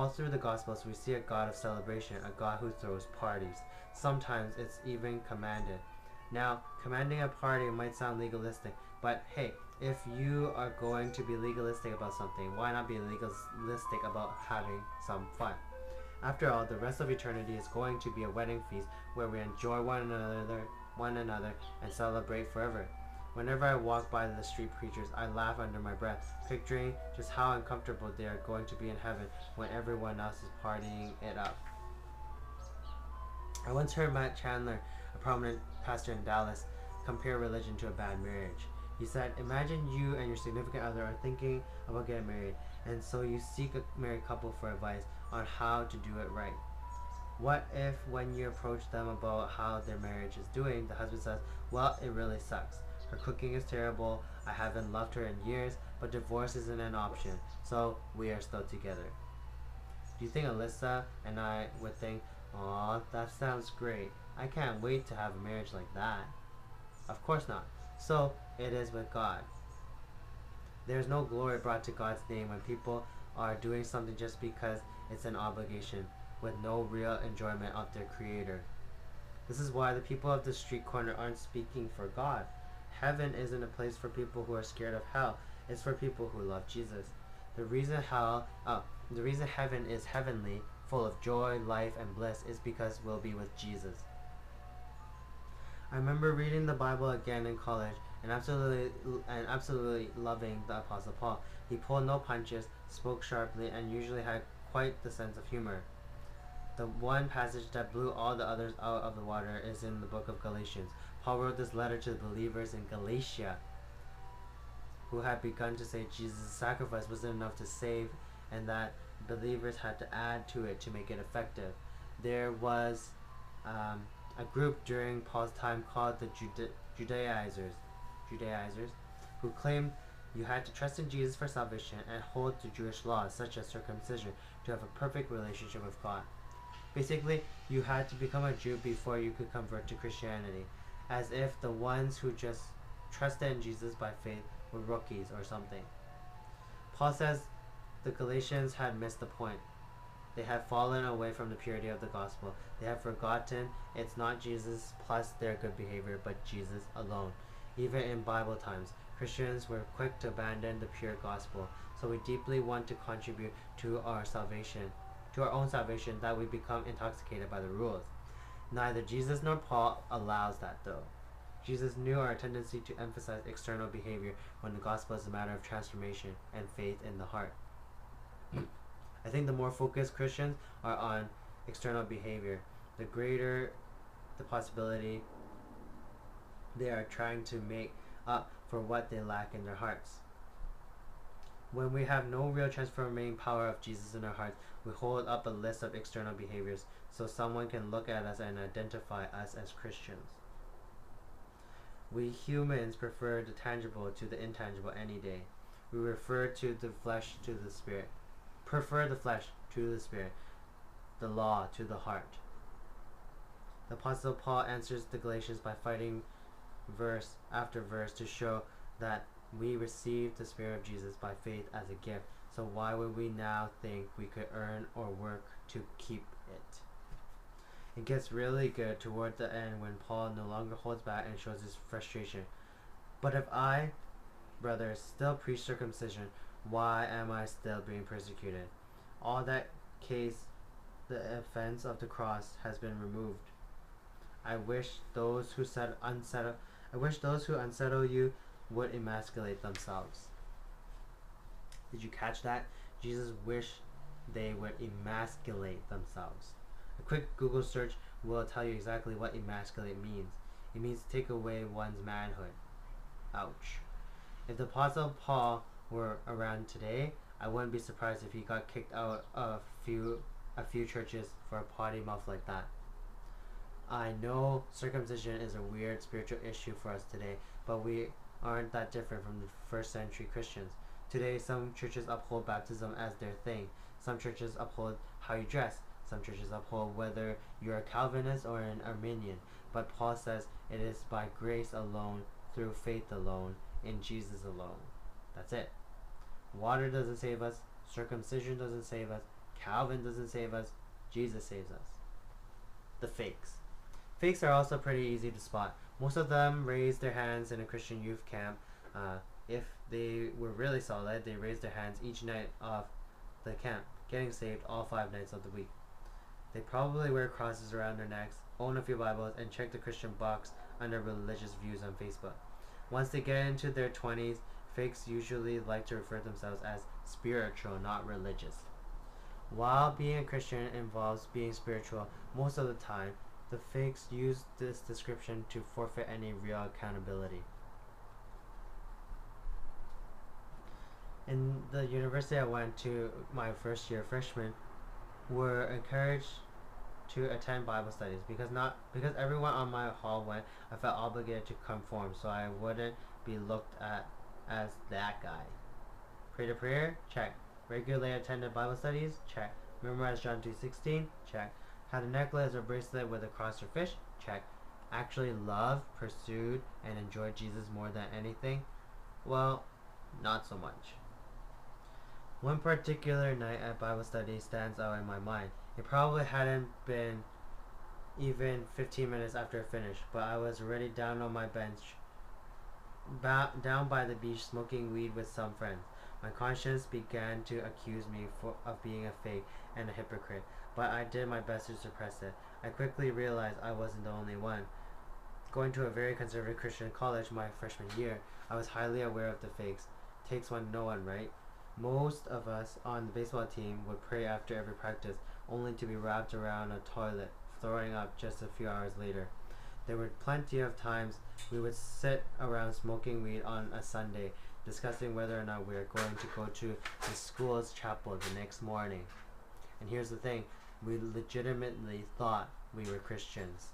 All through the Gospels, we see a God of celebration, a God who throws parties. Sometimes it's even commanded. Now, commanding a party might sound legalistic, but hey, if you are going to be legalistic about something, why not be legalistic about having some fun? After all, the rest of eternity is going to be a wedding feast where we enjoy one another and celebrate forever. Whenever I walk by the street preachers, I laugh under my breath, picturing just how uncomfortable they are going to be in heaven when everyone else is partying it up. I once heard Matt Chandler, a prominent pastor in Dallas, compare religion to a bad marriage. He said, imagine you and your significant other are thinking about getting married, and so you seek a married couple for advice on how to do it right. What if when you approach them about how their marriage is doing, the husband says, well, it really sucks. Her cooking is terrible, I haven't loved her in years, but divorce isn't an option, so we are still together. Do you think Alyssa and I would think, aw, that sounds great. I can't wait to have a marriage like that. Of course not. So it is with God. There is no glory brought to God's name when people are doing something just because it's an obligation, with no real enjoyment of their Creator. This is why the people of the street corner aren't speaking for God. Heaven isn't a place for people who are scared of hell. It's for people who love Jesus. The reason heaven is heavenly, full of joy, life, and bliss is because we'll be with Jesus. I remember reading the Bible again in college and absolutely loving the Apostle Paul. He pulled no punches, spoke sharply, and usually had quite the sense of humor. The one passage that blew all the others out of the water is in the book of Galatians. Paul wrote this letter to the believers in Galatia who had begun to say Jesus' sacrifice wasn't enough to save and that believers had to add to it to make it effective. There was a group during Paul's time called the Judaizers, who claimed you had to trust in Jesus for salvation and hold to Jewish laws such as circumcision to have a perfect relationship with God. Basically, you had to become a Jew before you could convert to Christianity, as if the ones who just trusted in Jesus by faith were rookies or something. Paul says the Galatians had missed the point. They had fallen away from the purity of the gospel. They had forgotten it's not Jesus plus their good behavior, but Jesus alone. Even in Bible times, Christians were quick to abandon the pure gospel, so we deeply want to contribute to our salvation, to our own salvation, that we become intoxicated by the rules. Neither Jesus nor Paul allows that though. Jesus knew our tendency to emphasize external behavior when the gospel is a matter of transformation and faith in the heart. I think the more focused Christians are on external behavior, the greater the possibility they are trying to make up for what they lack in their hearts. When we have no real transforming power of Jesus in our hearts, we hold up a list of external behaviors so someone can look at us and identify us as Christians. We humans prefer the tangible to the intangible any day. We refer to the flesh to the spirit. Prefer the flesh to the spirit, the law to the heart. The Apostle Paul answers the Galatians by fighting verse after verse to show that we received the Spirit of Jesus by faith as a gift. So why would we now think we could earn or work to keep it? It gets really good toward the end when Paul no longer holds back and shows his frustration. But if I, brothers, still preach circumcision, why am I still being persecuted? All that case, the offense of the cross has been removed. I wish those who unsettle you would emasculate themselves. Did you catch that? Jesus wished they would emasculate themselves. A quick Google search will tell you exactly what emasculate means. It means take away one's manhood. Ouch. If the Apostle Paul were around today, I wouldn't be surprised if he got kicked out of a few churches for a potty mouth like that. I know circumcision is a weird spiritual issue for us today, but we aren't that different from the first century Christians. Today, some churches uphold baptism as their thing. Some churches uphold how you dress. Some churches uphold whether you're a Calvinist or an Arminian. But Paul says it is by grace alone, through faith alone, in Jesus alone. That's it. Water doesn't save us. Circumcision doesn't save us. Calvin doesn't save us, Jesus saves us. The fakes. Fakes are also pretty easy to spot. Most of them raise their hands in a Christian youth camp. If they were really solid, they raised their hands each night of the camp, getting saved all 5 nights of the week. They probably wear crosses around their necks, own a few Bibles, and check the Christian box under religious views on Facebook. Once they get into their 20s, fakes usually like to refer to themselves as spiritual, not religious. While being a Christian involves being spiritual most of the time, the fakes use this description to forfeit any real accountability. In the university I went to, my first year freshmen were encouraged to attend Bible studies because everyone on my hall went. I felt obligated to conform so I wouldn't be looked at as that guy. Pray to prayer? Check. Regularly attended Bible studies? Check. Memorized John 3:16? Check. Had a necklace or bracelet with a cross or fish? Check. Actually loved, pursued, and enjoyed Jesus more than anything? Well, not so much. One particular night at Bible study stands out in my mind. It probably hadn't been even 15 minutes after I finished, but I was already down on my bench, down by the beach smoking weed with some friends. My conscience began to accuse me of being a fake and a hypocrite, but I did my best to suppress it. I quickly realized I wasn't the only one. Going to a very conservative Christian college my freshman year, I was highly aware of the fakes. Takes one to know one, right? Most of us on the baseball team would pray after every practice, only to be wrapped around a toilet, throwing up just a few hours later. There were plenty of times we would sit around smoking weed on a Sunday, discussing whether or not we were going to go to the school's chapel the next morning. And here's the thing, we legitimately thought we were Christians.